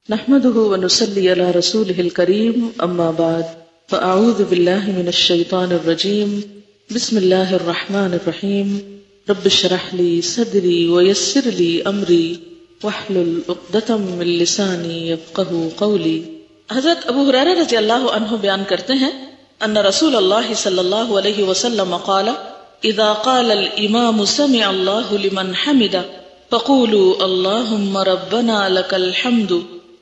نحمده ونصلي على رسوله الكريم اما بعد فاعوذ بالله من الشيطان الرجيم بسم الله الرحمن الرحيم رب اشرح لي صدري ويسر لي امري واحلل عقدة من لساني يفقهوا قولي۔ حضرت ابو ہریرہ رضی اللہ عنہ بیان کرتے ہیں ان رسول اللہ صلی اللہ علیہ وسلم قال اذا قال الامام سمع الله لمن حمده فقولوا اللهم ربنا لك الحمد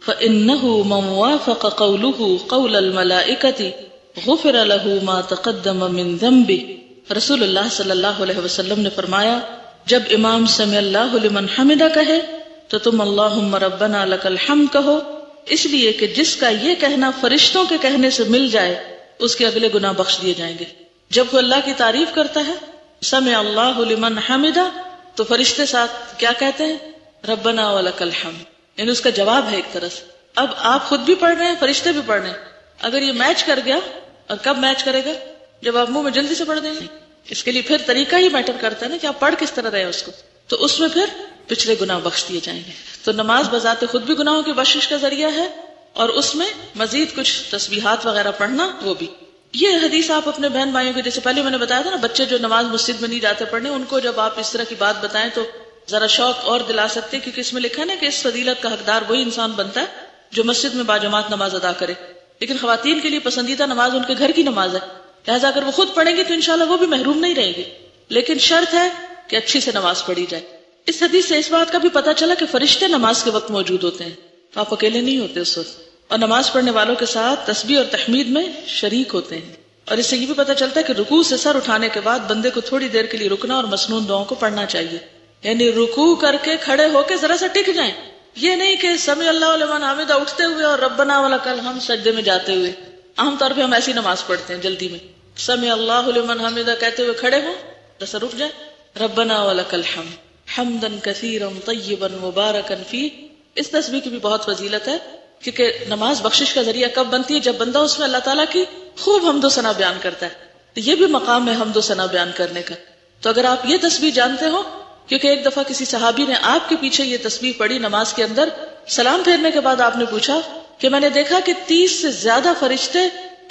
فإنه من وافق قوله قول الملائكة غفر له ما تقدم من ذنبه۔ رسول اللہ صلی اللہ علیہ وسلم نے فرمایا جب امام سمع اللہ لمن حمدہ کہے تو تم اللہم ربنا لک الحمد کہو، اس لیے کہ جس کا یہ کہنا فرشتوں کے کہنے سے مل جائے اس کے اگلے گناہ بخش دیے جائیں گے۔ جب وہ اللہ کی تعریف کرتا ہے سمع اللہ لمن حمدہ تو فرشتے ساتھ کیا کہتے ہیں؟ ربنا ولک الحمد، یعنی اس کا جواب ہے ایک طرح سے۔ اب آپ خود بھی پڑھ رہے ہیں، فرشتے بھی پڑھ رہے ہیں، اگر یہ میچ کر گیا، اور کب میچ کرے گا؟ جب آپ منہ میں جلدی سے پڑھ دیں گے۔ اس کے لیے پھر طریقہ ہی میٹر کرتا ہے نا کہ آپ پڑھ کس طرح رہے اس کو، تو اس میں پھر پچھلے گناہ بخش دیے جائیں گے۔ تو نماز بذات خود بھی گناہوں کی بخشش کا ذریعہ ہے، اور اس میں مزید کچھ تسبیحات وغیرہ پڑھنا وہ بھی۔ یہ حدیث آپ اپنے بہن بھائیوں کو، جیسے پہلے میں نے بتایا تھا نا، بچے جو نماز مسجد میں نہیں جاتے پڑھنے، ان کو جب آپ اس طرح کی بات بتائیں تو ذرا شوق اور دلا سکتے، کیونکہ اس میں لکھا نا کہ اس فضیلت کا حقدار وہی انسان بنتا ہے جو مسجد میں باجماعت نماز ادا کرے۔ لیکن خواتین کے لیے پسندیدہ نماز ان کے گھر کی نماز ہے، لہٰذا اگر وہ خود پڑھیں گی تو انشاءاللہ وہ بھی محروم نہیں رہیں گی، لیکن شرط ہے کہ اچھی سے نماز پڑھی جائے۔ اس حدیث سے اس بات کا بھی پتہ چلا کہ فرشتے نماز کے وقت موجود ہوتے ہیں، آپ اکیلے نہیں ہوتے اس وقت، اور نماز پڑھنے والوں کے ساتھ تسبیح اور تحمید میں شریک ہوتے ہیں۔ اور اس سے یہ بھی پتہ چلتا ہے کہ رکوع سے سر اٹھانے کے بعد بندے کو تھوڑی دیر کے لیے رکنا اور مسنون دعاؤں کو پڑھنا چاہیے، یعنی رکوع کر کے کھڑے ہو کے ذرا سا ٹک جائیں، یہ نہیں کہ سمع اللہ لمن حمدہ اٹھتے ہوئے اور ربنا ولک الحمد سجدے میں جاتے ہوئے۔ عام طور پہ ہم ایسی نماز پڑھتے ہیں جلدی میں، سمع اللہ لمن حمدہ کہتے ہوئے کھڑے ہوں، ذرا رک جائیں، ربنا ولک الحمد حمدا کثیرا طیبا مبارکا فیہ۔ اس تسبیح کی بھی بہت فضیلت ہے، کیونکہ نماز بخشش کا ذریعہ کب بنتی ہے؟ جب بندہ اس میں اللہ تعالیٰ کی خوب حمد و ثنا بیان کرتا ہے، تو یہ بھی مقام ہے حمد و ثنا بیان کرنے کا۔ تو اگر آپ یہ تسبیح جانتے ہو، کیونکہ ایک دفعہ کسی صحابی نے آپ کے پیچھے یہ تسبیح پڑھی نماز کے اندر، سلام پھیرنے کے بعد آپ نے پوچھا کہ میں نے دیکھا کہ 30 سے زیادہ فرشتے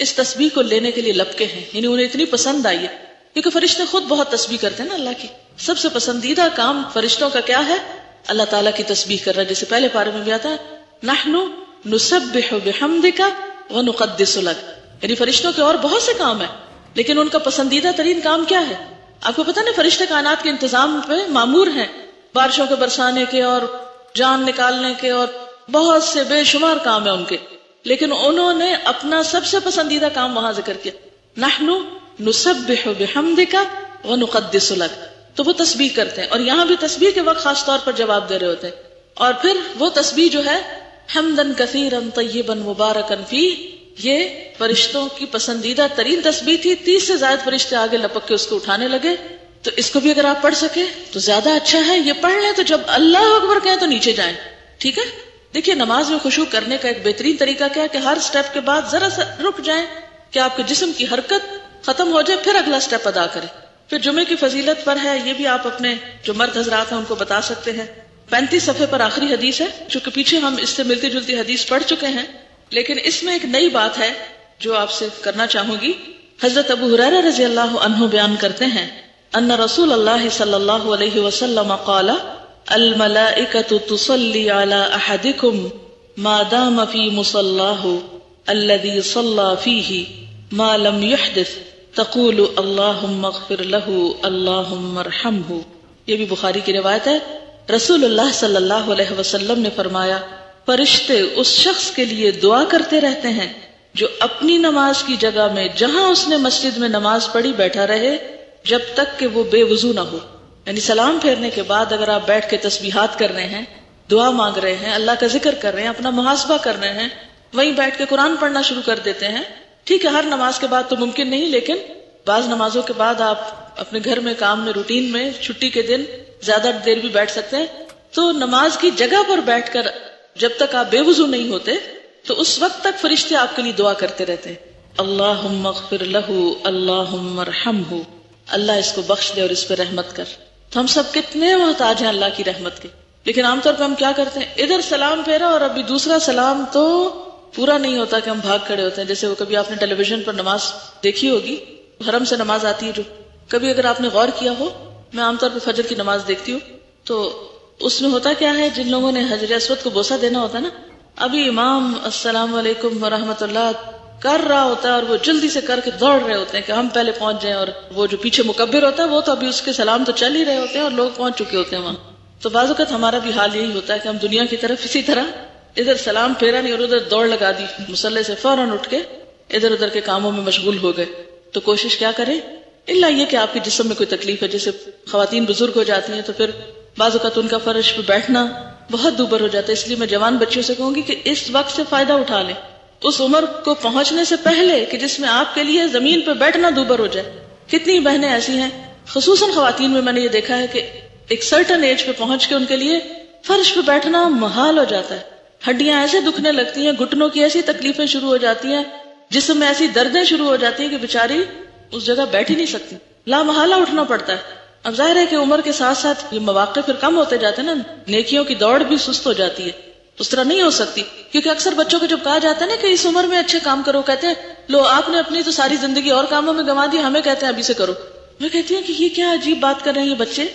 اس تسبیح کو لینے کے لیے لپکے ہیں، یعنی انہیں اتنی پسند آئی ہے، کیونکہ فرشتے خود بہت تسبیح کرتے ہیں نا اللہ کی۔ سب سے پسندیدہ کام فرشتوں کا کیا ہے؟ اللہ تعالیٰ کی تسبیح کرنا، جیسے پہلے پارے میں بھی آتا ہے نحن نسبح بحمدک ونقدس لک، یعنی فرشتوں کے اور بہت سے کام ہیں، لیکن ان کا پسندیدہ ترین کام کیا ہے؟ آپ کو پتہ نہیں فرشتے کائنات کے انتظام پہ معمور ہیں، بارشوں کے برسانے کے اور جان نکالنے کے اور بہت سے بے شمار کام ہیں ان کے، لیکن انہوں نے اپنا سب سے پسندیدہ کام وہاں ذکر کیا، نحن نسبح بحمدک ونقدس لک، تو وہ تسبیح کرتے ہیں، اور یہاں بھی تسبیح کے وقت خاص طور پر جواب دے رہے ہوتے ہیں۔ اور پھر وہ تسبیح جو ہے حمدا کثیرا طیبا مبارکا فیہ، یہ فرشتوں کی پسندیدہ ترین تسبیح تھی۔ 30 سے زائد فرشتے آگے لپک کے اس کو اٹھانے لگے، تو اس کو بھی اگر آپ پڑھ سکیں تو زیادہ اچھا ہے۔ یہ پڑھ لیں تو جب اللہ اکبر کہیں تو نیچے جائیں، ٹھیک ہے؟ دیکھیے نماز میں خشوع کرنے کا ایک بہترین طریقہ کیا ہے کہ ہر سٹیپ کے بعد ذرا سا رک جائیں کہ آپ کے جسم کی حرکت ختم ہو جائے، پھر اگلا سٹیپ ادا کریں۔ پھر جمعے کی فضیلت پر ہے، یہ بھی آپ اپنے جو مرد حضرات ہیں ان کو بتا سکتے ہیں۔ 35 صفحے پر آخری حدیث ہے، چونکہ پیچھے ہم اس سے ملتی جلتی حدیث پڑھ چکے ہیں، لیکن اس میں ایک نئی بات ہے جو آپ سے کرنا چاہوں گی۔ حضرت ابو ہریرہ رضی اللہ عنہ بیان کرتے ہیں ان رسول اللہ صلی اللہ علیہ وسلم قال الملائکۃ تصلی علی احدکم ما دام فی مصلاہ الذی صلی فیہ ما لم یحدث تقول اللہم اغفر لہ اللہم ارحمہ۔ یہ بھی بخاری کی روایت ہے۔ رسول اللہ صلی اللہ علیہ وسلم نے فرمایا فرشتے اس شخص کے لیے دعا کرتے رہتے ہیں جو اپنی نماز کی جگہ میں جہاں اس نے مسجد میں نماز پڑھی بیٹھا رہے جب تک کہ وہ بے وضو نہ ہو، یعنی سلام پھیرنے کے بعد اگر آپ بیٹھ کے تسبیحات کر رہے ہیں، دعا مانگ رہے ہیں، اللہ کا ذکر کر رہے ہیں، اپنا محاسبہ کر رہے ہیں، وہیں بیٹھ کے قرآن پڑھنا شروع کر دیتے ہیں۔ ٹھیک ہے ہر نماز کے بعد تو ممکن نہیں، لیکن بعض نمازوں کے بعد آپ اپنے گھر میں کام میں روٹین میں چھٹی کے دن زیادہ دیر بھی بیٹھ سکتے ہیں، تو نماز کی جگہ پر بیٹھ کر جب تک آپ بے وضو نہیں ہوتے تو اس وقت تک فرشتے آپ کے لیے دعا کرتے رہتے ہیں، اللہم اغفر لہ اللہم ارحمہ، اللہ اس کو بخش دے اور اس پہ رحمت کر۔ تو ہم سب کتنے محتاج ہیں اللہ کی رحمت کے، لیکن عام طور پہ ہم کیا کرتے ہیں، ادھر سلام پھیرا اور ابھی دوسرا سلام تو پورا نہیں ہوتا کہ ہم بھاگ کھڑے ہوتے ہیں. جیسے وہ کبھی آپ نے ٹیلی ویژن پر نماز دیکھی ہوگی، حرم سے نماز آتی ہے جو، کبھی اگر آپ نے غور کیا ہو، میں عام طور پہ فجر کی نماز دیکھتی ہوں تو اس میں ہوتا کیا ہے، جن لوگوں نے حجر اسود کو بوسہ دینا ہوتا ہے نا، ابھی امام السلام علیکم ورحمۃ اللہ کر رہا ہوتا ہے اور وہ جلدی سے کر کے دوڑ رہے ہوتے ہیں کہ ہم پہلے پہنچ جائیں، اور وہ جو پیچھے مکبر ہوتا ہے وہ تو ابھی اس کے سلام تو چل ہی رہے ہوتے ہیں اور لوگ پہنچ چکے ہوتے ہیں وہاں. تو بعض اوقات ہمارا بھی حال یہی ہوتا ہے کہ ہم دنیا کی طرف اسی طرح ادھر سلام پھیرا نہیں اور ادھر دوڑ لگا دی، مصلی سے فوراً اٹھ کے ادھر ادھر کے کاموں میں مشغول ہو گئے. تو کوشش کیا کریں، الا یہ کہ آپ کے جسم میں کوئی تکلیف ہے، جیسے خواتین بزرگ ہو جاتی ہیں تو پھر بعض اوقات ان کا فرش پہ بیٹھنا بہت دوبر ہو جاتا ہے. اس لیے میں جوان بچیوں سے کہوں گی کہ اس وقت سے فائدہ اٹھا لیں، اس عمر کو پہنچنے سے پہلے کہ جس میں آپ کے لیے زمین پہ بیٹھنا دوبر ہو جائے. کتنی بہنیں ایسی ہیں، خصوصاً خواتین میں نے یہ دیکھا ہے کہ ایک سرٹن ایج پہ پہنچ کے ان کے لیے فرش پہ بیٹھنا محال ہو جاتا ہے. ہڈیاں ایسے دکھنے لگتی ہیں، گھٹنوں کی ایسی تکلیفیں شروع ہو جاتی ہیں، جسم میں ایسی دردیں شروع ہو جاتی ہیں کہ بیچاری اس جگہ بیٹھ ہی نہیں سکتی، لا محالہ اٹھنا پڑتا ہے. اب ظاہر ہے کہ عمر کے ساتھ ساتھ یہ مواقع پھر کم ہوتے جاتے ہیں نا، نیکیوں کی دوڑ بھی سست ہو جاتی ہے، اس طرح نہیں ہو سکتی. کیونکہ اکثر بچوں کو جب کہا جاتا ہے نا کہ اس عمر میں اچھے کام کرو، کہتے ہیں لو آپ نے اپنی تو ساری زندگی اور کاموں میں گنوا دی، ہمیں کہتے ہیں ابھی سے کرو. میں کہتی ہوں کہ یہ کیا عجیب بات کر رہے ہیں یہ بچے،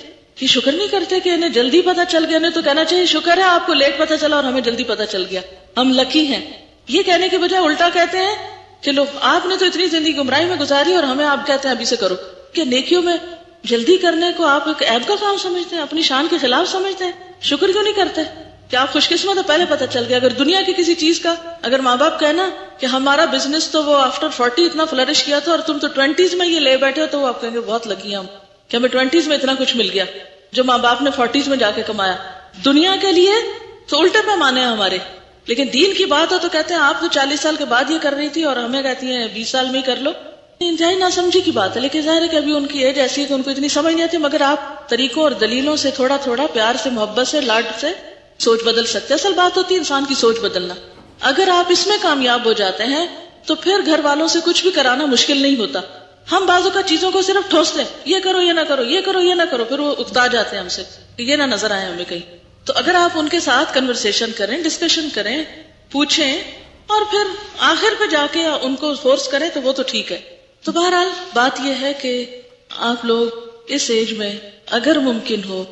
یہ شکر نہیں کرتے کہ انہیں جلدی پتا چل گیا. انہیں تو کہنا چاہیے شکر ہے آپ کو لیٹ پتا چلا اور ہمیں جلدی پتا چل گیا، ہم لکی ہیں. یہ کہنے کے بجائے الٹا کہتے ہیں کہ لو آپ نے تو اتنی زندگی گمراہی میں گزاری اور ہمیں آپ کہتے ہیں ابھی سے کرو. کہ نیکیوں میں جلدی کرنے کو آپ ایک عیب کا کام سمجھتے ہیں، اپنی شان کے خلاف سمجھتے ہیں؟ شکر کیوں نہیں کرتے کہ آپ خوش قسمت ہے پہلے پتا چل گیا. اگر دنیا کی کسی چیز کا اگر ماں باپ کہنا کہ ہمارا بزنس تو وہ آفٹر 40 اتنا فلرش کیا تھا اور تم تو 20s میں یہ لے بیٹھے ہو، تو وہ آپ کہیں گے بہت لکی ہم کہ ہمیں 20s میں اتنا کچھ مل گیا جو ماں باپ نے 40s میں جا کے کمایا. دنیا کے لیے تو الٹے پیمانے ہیں ہمارے، لیکن دین کی بات ہو تو کہتے ہیں آپ تو 40 سال کے بعد یہ کر رہی تھی اور ہمیں کہتی ہیں 20 سال میں ہی کر لو. انتہائی ناسمجھی کی بات ہے، لیکن ظاہر ہے کہ ابھی ان کی ایج ایسی ہے کہ ان کو اتنی سمجھ نہیں آتی. مگر آپ طریقوں اور دلیلوں سے تھوڑا تھوڑا پیار سے، محبت سے، لاڈ سے سوچ بدل سکتے. اصل بات ہوتی ہے انسان کی سوچ بدلنا. اگر آپ اس میں کامیاب ہو جاتے ہیں تو پھر گھر والوں سے کچھ بھی کرانا مشکل نہیں ہوتا. ہم بعضوں کا چیزوں کو صرف ٹھوستے ہیں، یہ کرو یہ نہ کرو، یہ کرو یہ نہ کرو، پھر وہ اکتا جاتے ہیں ہم سے کہ یہ نہ نظر آئے ہمیں کہیں. تو اگر آپ ان کے ساتھ کنورسیشن کریں، ڈسکشن کریں، پوچھیں اور پھر آخر پہ جا کے ان کو فورس کریں تو وہ تو ٹھیک ہے. تو بہرحال بات یہ ہے کہ آپ لوگ اس ایج میں اگر ممکن ہو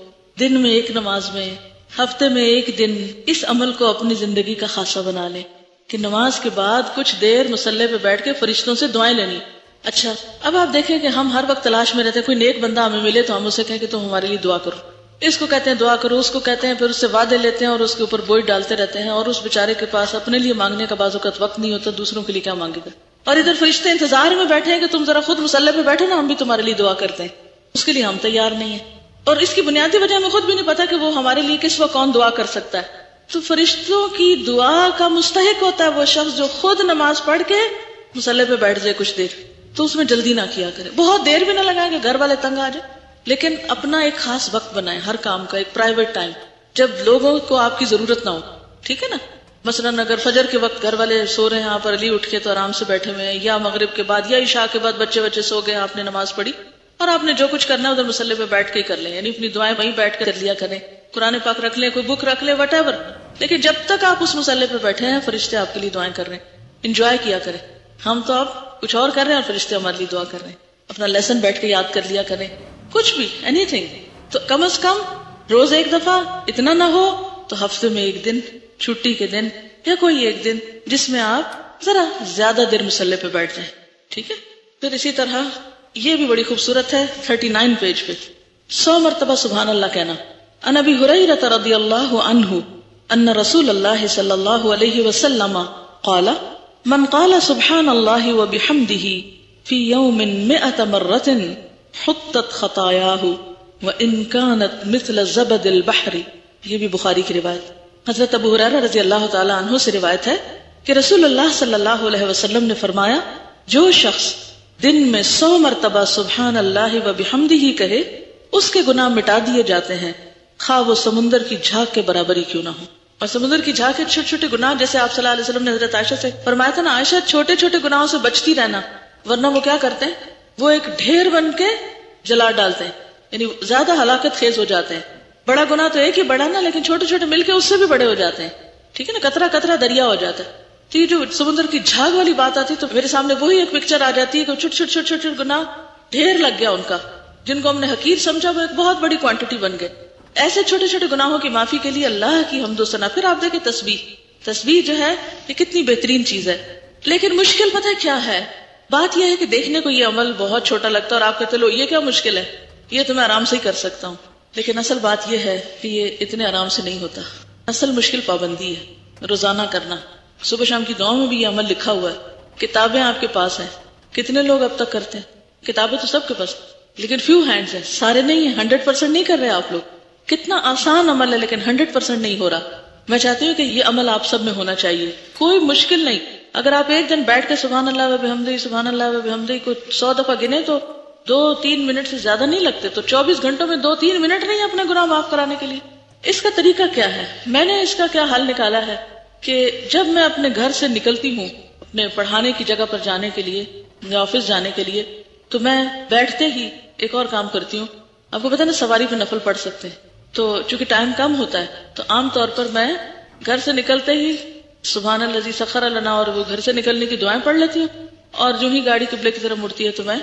دن میں ایک نماز میں، ہفتے میں ایک دن اس عمل کو اپنی زندگی کا خاصہ بنا لیں کہ نماز کے بعد کچھ دیر مصلی پہ بیٹھ کے فرشتوں سے دعائیں لینی. اچھا اب آپ دیکھیں کہ ہم ہر وقت تلاش میں رہتے ہیں، کوئی نیک بندہ ہمیں ملے تو ہم اسے کہیں کہ تم ہمارے لیے دعا کرو. اس کو کہتے ہیں دعا کرو، اس کو کہتے ہیں، پھر اس سے وعدے لیتے ہیں اور اس کے اوپر بوجھ ڈالتے رہتے ہیں، اور اس بیچارے کے پاس اپنے لیے مانگنے کا بعض اوقات وقت نہیں ہوتا، دوسروں کے لیے کیا مانگے گا. اور ادھر فرشتے انتظار میں بیٹھے ہیں کہ تم ذرا خود مصلی پہ بیٹھو نا، ہم بھی تمہارے لیے دعا کرتے ہیں. اس کے لیے ہم تیار نہیں ہیں، اور اس کی بنیادی وجہ ہمیں خود بھی نہیں پتا کہ وہ ہمارے لیے کس وقت کون دعا کر سکتا ہے. تو فرشتوں کی دعا کا مستحق ہوتا ہے وہ شخص جو خود نماز پڑھ کے مصلی پہ بیٹھ جائے کچھ دیر. تو اس میں جلدی نہ کیا کرے، بہت دیر بھی نہ لگائیں کہ گھر والے تنگ آ جائے، لیکن اپنا ایک خاص وقت بنائیں ہر کام کا، ایک پرائیویٹ ٹائم جب لوگوں کو آپ کی ضرورت نہ ہو. ٹھیک ہے نا؟ مثلاً اگر فجر کے وقت گھر والے سو رہے ہیں، آپ علی اٹھ کے تو آرام سے بیٹھے ہوئے ہیں، یا مغرب کے بعد یا عشاء کے بعد بچے سو گئے، آپ نے نماز پڑھی اور آپ نے جو کچھ کرنا ہے ادھر مصلی پہ بیٹھ کے ہی کر لیں، یعنی اپنی دعائیں وہیں بیٹھ کر لیا کریں، قرآن پاک رکھ لیں، کوئی بک رکھ لیں، وٹ ایور. لیکن جب تک آپ اس مصلی پہ بیٹھے ہیں فرشتے آپ کے لیے دعائیں کر رہے ہیں. انجوائے کیا کریں. ہم تو اب کچھ اور کر رہے ہیں اور فرشتے ہمارے لیے دعا کر رہے ہیں. اپنا لیسن بیٹھ کے یاد کر لیا کریں، کچھ بھی، اینی تھنگ. تو کم از کم روز ایک دفعہ، اتنا نہ ہو تو ہفتے میں ایک دن، چھٹی کے دن یا کوئی ایک دن جس میں آپ ذرا زیادہ دیر مصلی پہ بیٹھ جائیں. ٹھیک ہے؟ پھر اسی طرح یہ بھی بڑی خوبصورت ہے 39 پیج پہ 100 مرتبہ سبحان اللہ کہنا. عن ابی ہریرہ رضی اللہ عنہ ان رسول اللہ صلی اللہ علیہ وسلم قال من قال سبحان اللہ وبحمدہ فی یوم 100 مرۃ حطت خطایاہ وان کانت مثل زبد البحر. یہ بھی بخاری کی روایت. حضرت ابو ہریرہ رضی اللہ تعالی عنہ سے روایت ہے کہ رسول اللہ صلی اللہ علیہ وسلم نے فرمایا، جو شخص دن میں 100 مرتبہ سبحان اللہ و بحمدہ کہے اس کے گناہ مٹا دیے جاتے ہیں، خواہ وہ سمندر کی جھاگ کے برابر ہی کیوں نہ ہو. اور سمندر کی جھاگ کے چھوٹے چھوٹے گناہ، جیسے آپ صلی اللہ علیہ وسلم نے حضرت عائشہ سے فرمایا تھا نا، عائشہ چھوٹے چھوٹے گناہوں سے بچتی رہنا، ورنہ وہ کیا کرتے ہیں، وہ ایک ڈھیر بن کے جلا ڈالتے ہیں، یعنی زیادہ ہلاکت خیز ہو جاتے ہیں. بڑا گناہ تو ایک ہی بڑا نا، لیکن چھوٹے چھوٹے مل کے اس سے بھی بڑے ہو جاتے ہیں. ٹھیک ہے نا، قطرہ قطرہ دریا ہو جاتا ہے. تو یہ جو سمندر کی جھاگ والی بات آتی ہے تو میرے سامنے وہی ایک پکچر آ جاتی ہے کہ چھوٹے چھوٹے چھوٹے چھوٹے گناہ ڈھیر لگ گیا ان کا، جن کو ہم نے حقیر سمجھا وہ ایک بہت بڑی کوانٹٹی بن گئے. ایسے چھوٹے چھوٹے گناہوں کی معافی کے لیے اللہ کی حمد و ثنا. پھر آپ دیکھیں تسبیح جو ہے یہ کتنی بہترین چیز ہے. لیکن مشکل پتہ ہے کیا ہے؟ بات یہ ہے کہ دیکھنے کو یہ عمل بہت چھوٹا لگتا ہے اور آپ کہتے لو یہ کیا مشکل ہے، یہ تو میں آرام سے ہی کر سکتا ہوں. لیکن اصل بات یہ ہے کہ یہ اتنے آرام سے نہیں ہوتا. اصل مشکل پابندی ہے، روزانہ کرنا. صبح شام کی دعاؤں میں بھی یہ عمل لکھا ہوا ہے. کتابیں آپ کے پاس ہیں، کتنے لوگ اب تک کرتے ہیں؟ کتابیں تو سب کے پاس، لیکن فیو ہینڈز ہیں، سارے نہیں ہیں. 100% نہیں کر رہے آپ لوگ. کتنا آسان عمل ہے لیکن 100% نہیں ہو رہا. میں چاہتی ہوں کہ یہ عمل آپ سب میں ہونا چاہیے، کوئی مشکل نہیں. اگر آپ ایک دن بیٹھ کے سبحان اللہ و بحمدہ سبحان اللہ و بحمدہ کو 100 دفعہ گنے تو 2-3 منٹ سے زیادہ نہیں لگتے. تو 24 گھنٹوں میں 2-3 منٹ نہیں اپنے گناہ معاف کرانے کے لیے. اس کا طریقہ کیا ہے؟ میں نے اس کا کیا حل نکالا ہے کہ جب میں اپنے گھر سے نکلتی ہوں اپنے پڑھانے کی جگہ پر جانے کے لیے یا آفس جانے کے لیے، تو میں بیٹھتے ہی ایک اور کام کرتی ہوں. آپ کو پتا نا سواری پہ نفل پڑھ سکتے ہیں، تو چونکہ ٹائم کم ہوتا ہے تو عام طور پر میں گھر سے نکلتے ہی سبحان الذی سخر لنا اور وہ گھر سے نکلنے کی دعائیں پڑھ لیتی ہوں، اور جو ہی گاڑی قبلے کی طرف مڑتی ہے تو میں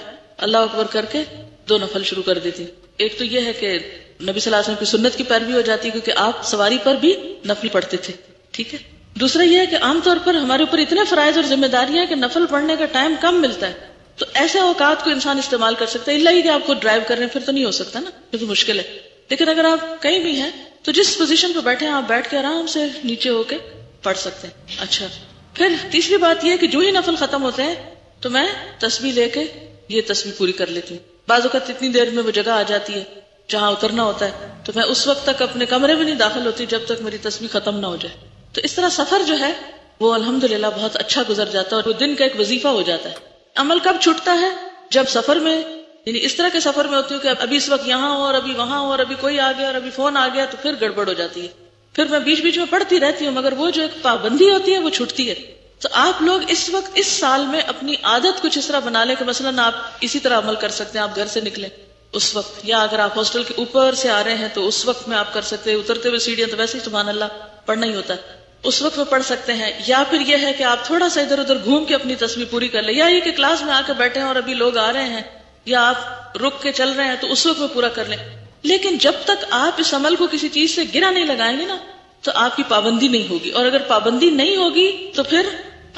اللہ اکبر کر کے 2 نفل شروع کر دیتی ہوں. ایک تو یہ ہے کہ نبی صلی اللہ علیہ وسلم کی سنت کی پیروی ہو جاتی ہے کیونکہ آپ سواری پر بھی نفل پڑھتے تھے. ٹھیک ہے. دوسرا یہ ہے کہ عام طور پر ہمارے اوپر اتنے فرائض اور ذمہ داریاں ہیں کہ نفل پڑھنے کا ٹائم کم ملتا ہے. تو ایسے اوقات کو انسان استعمال کر سکتا ہے، الا ہی کہ آپ کو ڈرائیو کر رہے ہیں پھر تو نہیں ہو سکتا نا، کیونکہ مشکل ہے. لیکن اگر آپ کہیں بھی ہیں تو جس پوزیشن پہ بیٹھے ہیں آپ بیٹھ کے آرام سے نیچے ہو کے پڑھ سکتے ہیں. اچھا، پھر تیسری بات یہ ہے کہ جو ہی نفل ختم ہوتے ہیں تو میں تسبیح لے کے یہ تسبیح پوری کر لیتی ہوں. بعض اوقات اتنی دیر میں وہ جگہ آ جاتی ہے جہاں اترنا ہوتا ہے تو میں اس وقت تک اپنے کمرے میں نہیں داخل ہوتی جب تک میری تسبیح ختم نہ ہو جائے. تو اس طرح سفر جو ہے وہ الحمدللہ بہت اچھا گزر جاتا ہے اور وہ دن کا ایک وظیفہ ہو جاتا ہے. عمل کب چھوٹتا ہے؟ جب سفر میں، یعنی اس طرح کے سفر میں ہوتی ہوں کہ ابھی اس وقت یہاں ہوں اور ابھی وہاں ہوں اور ابھی کوئی آ گیا اور ابھی فون آ گیا تو پھر گڑبڑ ہو جاتی ہے. پھر میں بیچ بیچ میں پڑھتی رہتی ہوں مگر وہ جو ایک پابندی ہوتی ہے وہ چھوٹتی ہے. تو آپ لوگ اس وقت اس سال میں اپنی عادت کچھ اس طرح بنا لیں کہ مثلاً آپ اسی طرح عمل کر سکتے ہیں. آپ گھر سے نکلیں اس وقت، یا اگر آپ ہاسٹل کے اوپر سے آ رہے ہیں تو اس وقت میں آپ کر سکتے ہیں. اترتے ہوئے سیڑھیاں تو ویسے ہی سبحان اللہ پڑھنا ہی ہوتا ہے، اس وقت میں پڑھ سکتے ہیں. یا پھر یہ ہے کہ آپ تھوڑا سا ادھر ادھر گھوم کے اپنی تسبیح پوری کر لیں. یا یہ کہ کلاس میں آ کے بیٹھے ہیں اور ابھی لوگ آ رہے ہیں یا آپ رک کے چل رہے ہیں تو اس وقت میں پورا کر لیں. لیکن جب تک آپ اس عمل کو کسی چیز سے گرا نہیں لگائیں گے نا تو آپ کی پابندی نہیں ہوگی، اور اگر پابندی نہیں ہوگی تو پھر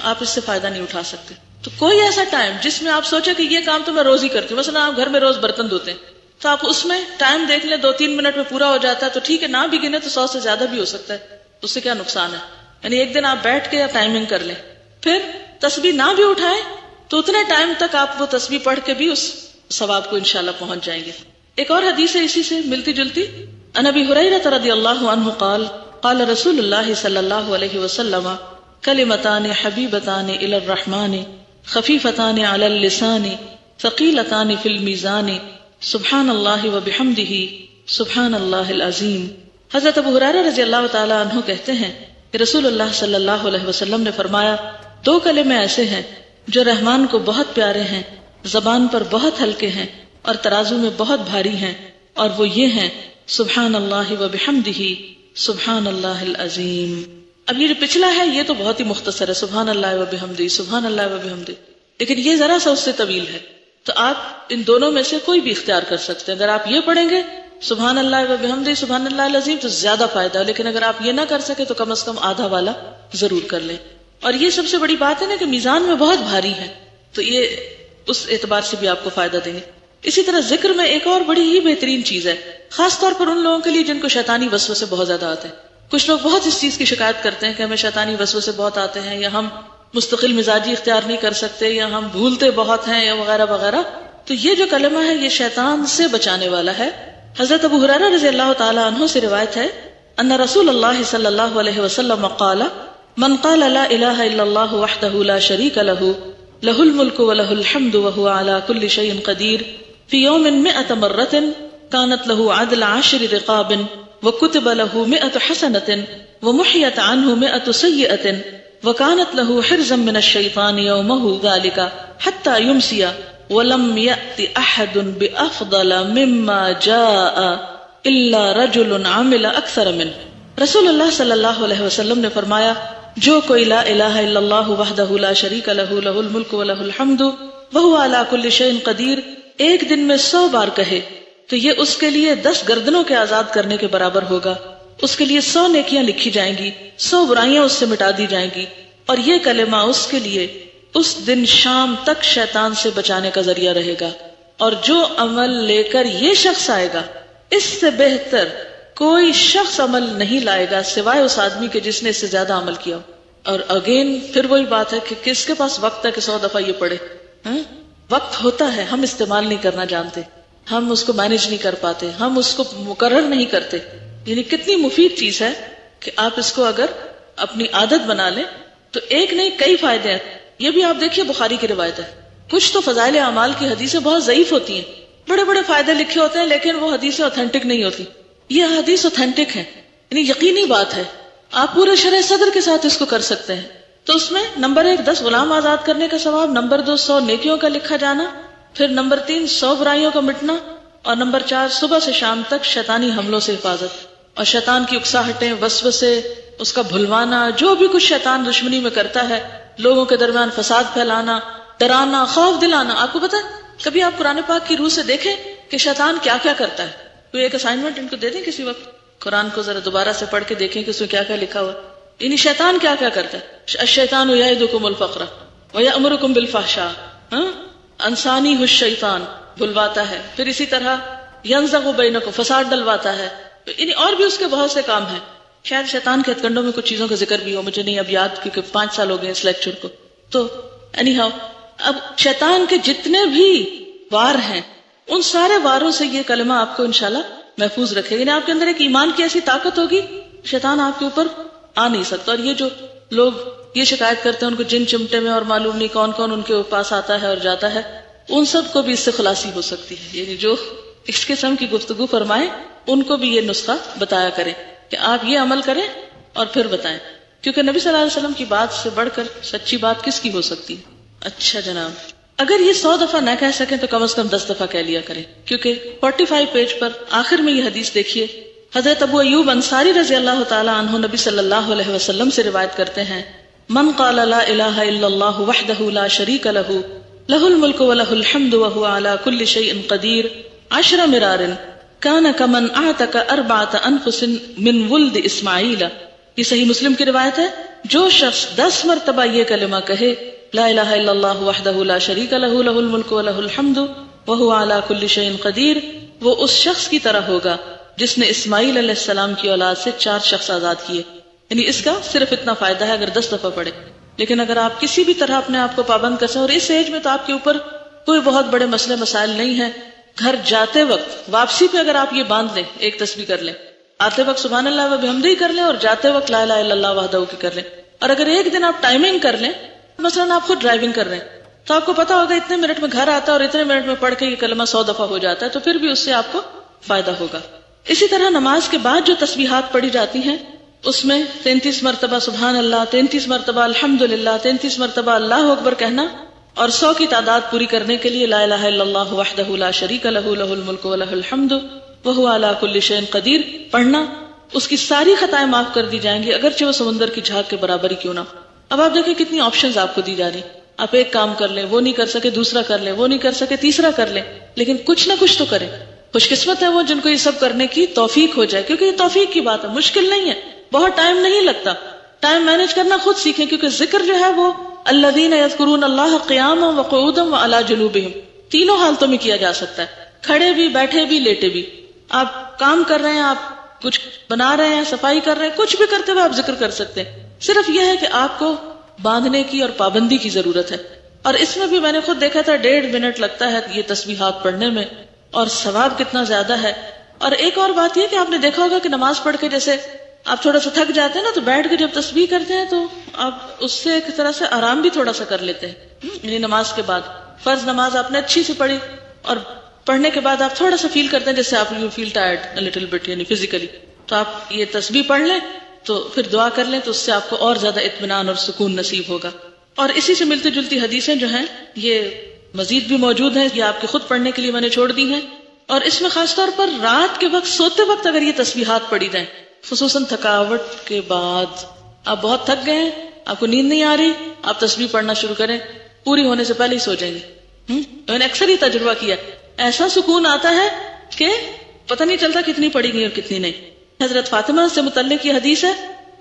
آپ اس سے فائدہ نہیں اٹھا سکتے. تو کوئی ایسا ٹائم جس میں آپ سوچیں کہ یہ کام تو میں روز ہی کرتی ہوں، مثلا آپ گھر میں روز برتن دھوتے ہیں تو آپ اس میں ٹائم دیکھ لیں 2-3 منٹ میں پورا ہو جاتا ہے تو ٹھیک ہے، نہ بھی گنے تو 100 سے زیادہ بھی ہو سکتا ہے، اس سے کیا نقصان ہے. یعنی ایک دن آپ بیٹھ کے یا ٹائمنگ کر لیں. پھر تسبیح نہ بھی اٹھائیں تو اتنے ٹائم تک آپ وہ تسبیح پڑھ کے بھی اس ثواب کو انشاءاللہ پہنچ جائیں گے. ایک اور حدیث ہے اسی سے ملتی جلتی، عن ابی ہریرہ رضی اللہ عنہ قال قال رسول اللہ صلی اللہ علیہ وسلم کلمتان حبیبتان الی الرحمن خفیفتان علی اللسان ثقیلتان فی المیزان سبحان اللہ وبحمدہ سبحان اللہ العظیم. حضرت ابو ہریرہ رضی اللہ تعالی عنہ کہتے ہیں کہ رسول اللہ صلی اللہ علیہ وسلم نے فرمایا 2 کلمے ایسے ہیں جو رحمان کو بہت پیارے ہیں، زبان پر بہت ہلکے ہیں اور ترازو میں بہت بھاری ہیں، اور وہ یہ ہیں سبحان اللہ وبحمدہ سبحان اللہ العظیم. اب یہ جو پچھلا ہے یہ تو بہت ہی مختصر ہے، سبحان اللہ وبحمدہ سبحان اللہ وبحمدہ، لیکن یہ ذرا سا اس سے طویل ہے. تو آپ ان دونوں میں سے کوئی بھی اختیار کر سکتے ہیں. اگر آپ یہ پڑھیں گے سبحان اللہ وبحمدہ سبحان اللہ العظیم تو زیادہ فائدہ ہے، لیکن اگر آپ یہ نہ کر سکے تو کم از کم آدھا والا ضرور کر لیں. اور یہ سب سے بڑی بات ہے نا کہ میزان میں بہت بھاری ہے، تو یہ اس اعتبار سے بھی آپ کو فائدہ دیں گے. اسی طرح ذکر میں ایک اور بڑی ہی بہترین چیز ہے، خاص طور پر ان لوگوں کے لیے جن کو شیطانی وسوسے بہت زیادہ آتے ہیں. کچھ لوگ بہت اس چیز کی شکایت کرتے ہیں کہ ہمیں شیطانی وسوسے بہت آتے ہیں، یا ہم مستقل مزاجی اختیار نہیں کر سکتے، یا ہم بھولتے بہت ہیں، یا وغیرہ وغیرہ. تو یہ جو کلمہ ہے یہ شیطان سے بچانے والا ہے. حضرت ابو ہریرہ رضی اللہ تعالی عنہ سے روایت ہے ان رسول اللہ صلی اللہ علیہ وسلم قال من قال لا الہ الا اللہ وحدہ لا شریک لہ لہ الملک ولہ الحمد وہو علی کل شیء قدیر فی یوم 100 مرۃ کانت لہ عدل 10 رقاب وکتب لہ 100 حسنۃ ومحیت عنہ 100 سیئۃ وکانت لہ حرزا من الشیطان یومہ ذلک حتی یمسی ولم یأت احد بافضل مما جاء الا رجل عمل اکثر منه. رسول اللہ صلی اللہ علیہ وسلم نے فرمایا جو کوئی لا الہ الا اللہ وحدہ لا شریک لہ لہ الملک ولہ الحمد وہو علی کل شیء قدیر ایک دن میں 100 بار کہے تو یہ اس کے لیے 10 گردنوں کے آزاد کرنے کے برابر ہوگا. اس کے لیے 100 نیکیاں لکھی جائیں گی, 100 برائیاں اس سے مٹا دی جائیں گی, اور یہ کلمہ اس کے لیے اس دن شام تک شیطان سے بچانے کا ذریعہ رہے گا. اور جو عمل لے کر یہ شخص آئے گا اس سے بہتر کوئی شخص عمل نہیں لائے گا سوائے اس آدمی کے جس نے اس سے زیادہ عمل کیا. اور اگین پھر وہی بات ہے کہ کس کے پاس وقت ہے کہ 100 دفعہ یہ پڑھے. وقت ہوتا ہے, ہم استعمال نہیں کرنا جانتے, ہم اس کو مینج نہیں کر پاتے, ہم اس کو مقرر نہیں کرتے. یعنی کتنی مفید چیز ہے کہ آپ اس کو اگر اپنی عادت بنا لیں تو ایک نہیں کئی فائدے ہیں. یہ بھی آپ دیکھیے بخاری کی روایت ہے. کچھ تو فضائل اعمال کی حدیثیں بہت ضعیف ہوتی ہیں, بڑے بڑے فائدے لکھے ہوتے ہیں لیکن وہ حدیثیں اوتھینٹک نہیں ہوتی. یہ حدیث اوتھینٹک ہے, یعنی یقینی بات ہے, آپ پورے شرح صدر کے ساتھ اس کو کر سکتے ہیں. تو اس میں نمبر 1 10 غلام آزاد کرنے کا ثواب, نمبر 2 100 نیکیوں کا لکھا جانا, پھر نمبر 3 100 برائیوں کا مٹنا, اور نمبر 4 صبح سے شام تک شیطانی حملوں سے حفاظت. اور شیطان کی اکساہٹیں, وسوسے, اس کا بھلوانا, جو بھی کچھ شیطان دشمنی میں کرتا ہے, لوگوں کے درمیان فساد پھیلانا, ڈرانا, خوف دلانا. آپ کو پتا ہے کبھی آپ قرآن پاک کی روح سے دیکھیں کہ شیطان کیا کیا کرتا ہے. کوئی ایک اسائنمنٹ ان کو دے دیں کسی وقت, قرآن کو ذرا دوبارہ سے پڑھ کے دیکھیں کہ اس میں کیا کیا لکھا ہوا. یعنی شیطان کیا کیا کرتا ہے. الشیطان یعدکم الفقر ویأمرکم بالفحشاء, انسانی الشیطان بھلواتا ہے. پھر اسی طرح ینزغ بینکم فساد ڈلواتا ہے. یعنی اور بھی اس کے بہت سے کام ہیں. شاید شیطان کے ہتھکنڈوں میں کچھ چیزوں کا ذکر بھی ہو, مجھے نہیں اب یاد, کیونکہ 5 سال ہو گئے اس لیکچر کو. تو اینی ہاؤ اب شیطان کے جتنے بھی وار ہیں ان سارے واروں سے یہ کلمہ آپ کو انشاءاللہ محفوظ رکھے گا. یعنی آپ کے اندر ایک ایمان کی ایسی طاقت ہوگی شیطان آپ کے اوپر آ نہیں سکتا. اور یہ جو لوگ یہ شکایت کرتے ہیں ان کو جن چمٹے میں اور معلوم نہیں کون کون ان کے پاس آتا ہے اور جاتا ہے, ان سب کو بھی اس سے خلاصی ہو سکتی ہے. یعنی جو اس قسم کی گفتگو فرمائیں ان کو بھی یہ نسخہ بتایا کریں کہ آپ یہ عمل کریں اور پھر بتائیں, کیونکہ نبی صلی اللہ علیہ وسلم کی بات سے بڑھ کر سچی بات کس کی ہو سکتی ہے. اچھا جناب, اگر یہ 100 دفعہ نہ کہہ سکیں تو کم از کم 10 دفعہ کہہ لیا کریں, کیونکہ 45 پیج پر آخر میں یہ حدیث دیکھیے. حضرت ابو ایوب انصاری رضی اللہ تعالی عنہ نبی صلی اللہ علیہ وسلم سے روایت کرتے ہیں, من قال لا الہ الا اللہ وحدہ لا شریک لہ لہ الملک ولہ الحمد وہو علی کل شیء قدیر 10 مرار کان کمن اعتق 4 انفس من ولد اسماعیل. یہ صحیح مسلم کی روایت ہے. جو شخص 10 مرتبہ یہ کلمہ کہے لا الہ الا اللہ وحدہ لا شریک لہ لہ الملک ولہ الحمد وہو علی کل شیء قدیر, وہ اس شخص کی طرح ہوگا جس نے اسماعیل علیہ السلام کی اولاد سے 4 شخص آزاد کیے. یعنی اس کا صرف اتنا فائدہ ہے اگر 10 دفعہ پڑھے. لیکن اگر آپ کسی بھی طرح اپنے آپ کو پابند کر سکیں, اور اس ایج میں تو آپ کے اوپر کوئی بہت بڑے مسئلے مسائل نہیں ہیں, گھر جاتے وقت واپسی پہ اگر آپ یہ باندھ لیں, ایک تسبیح کر لیں, آتے وقت سبحان اللہ و بحمدہ کر لیں, اور جاتے وقت لا الہ الا اللہ وحدہ کی کر لیں. اور اگر ایک دن آپ ٹائمنگ کر لیں, مثلا آپ خود ڈرائیونگ کر رہے ہیں تو آپ کو پتا ہوگا اتنے منٹ میں گھر آتا ہے اور اتنے منٹ میں پڑھ کے یہ کلمہ 100 دفعہ ہو جاتا ہے, تو پھر بھی اس سے آپ کو فائدہ ہوگا. اسی طرح نماز کے بعد جو تسبیحات پڑھی جاتی ہیں اس میں 33 مرتبہ سبحان اللہ, 33 مرتبہ الحمدللہ, 33 مرتبہ اللہ اکبر کہنا, اور 100 کی تعداد پوری کرنے کے لیے لا الہ الا اللہ وحدہ لا شریک لہ لہ الملک ولہ الحمد وہو علی کل شیء قدیر پڑھنا. اس کی ساری خطائیں معاف کر دی جائیں گی اگرچہ وہ سمندر کی جھاگ کے برابر ہی کیوں نہ. اب آپ دیکھیں کتنی آپشنز آپ کو دی جا رہی. آپ ایک کام کر لیں, وہ نہیں کر سکے دوسرا کر لیں, وہ نہیں کر سکے تیسرا کر لیں, لیکن کچھ نہ کچھ تو کریں. خوش قسمت ہے وہ جن کو یہ سب کرنے کی توفیق ہو جائے, کیونکہ یہ توفیق کی بات ہے, مشکل نہیں ہے, بہت ٹائم نہیں لگتا. ٹائم مینج کرنا خود سیکھیں, کیونکہ ذکر جو ہے وہ الذین یذکرون اللہ قیاما وقعودا وعلی جنوبہم, تینوں حالتوں میں کیا جا سکتا ہے, کھڑے بھی, بیٹھے بھی, لیٹے بھی. آپ کام کر رہے ہیں, آپ کچھ بنا رہے ہیں, صفائی کر رہے ہیں, کچھ بھی کرتے ہوئے آپ ذکر کر سکتے ہیں. صرف یہ ہے کہ آپ کو باندھنے کی اور پابندی کی ضرورت ہے. اور اس میں بھی میں نے خود دیکھا تھا 1.5 منٹ لگتا ہے یہ تسبیحات پڑھنے میں, اور ثواب کتنا زیادہ ہے. اور ایک اور بات یہ کہ آپ نے دیکھا ہوگا کہ نماز پڑھ کے جیسے آپ تھوڑا سا تھک جاتے ہیں نا, تو بیٹھ کے جب تسبیح کرتے ہیں تو آپ اس سے ایک طرح سے آرام بھی تھوڑا سا کر لیتے ہیں. یعنی نماز کے بعد فرض نماز آپ نے اچھی سے پڑھی, اور پڑھنے کے بعد آپ تھوڑا سا فیل کرتے ہیں جیسے آپ you feel tired a little bit, یعنی فزیکلی, تو آپ یہ تسبیح پڑھ لیں, تو پھر دعا کر لیں, تو اس سے آپ کو اور زیادہ اطمینان اور سکون نصیب ہوگا. اور اسی سے ملتی جلتی حدیثیں جو ہیں یہ مزید بھی موجود ہیں, یہ آپ کے خود پڑھنے کے لیے میں نے چھوڑ دی ہیں. اور اس میں خاص طور پر رات کے وقت سوتے وقت اگر یہ تسبیحات پڑھی جائیں، خصوصاً تھکاوٹ کے بعد، آپ بہت تھک گئے ہیں، آپ کو نیند نہیں آ رہی، آپ تسبیح پڑھنا شروع کریں، پوری ہونے سے پہلے ہی سو جائیں گے۔ میں نے اکثر ہی تجربہ کیا، ایسا سکون آتا ہے کہ پتہ نہیں چلتا کتنی پڑھی گئی اور کتنی نہیں۔ حضرت فاطمہ سے متعلق یہ حدیث ہے،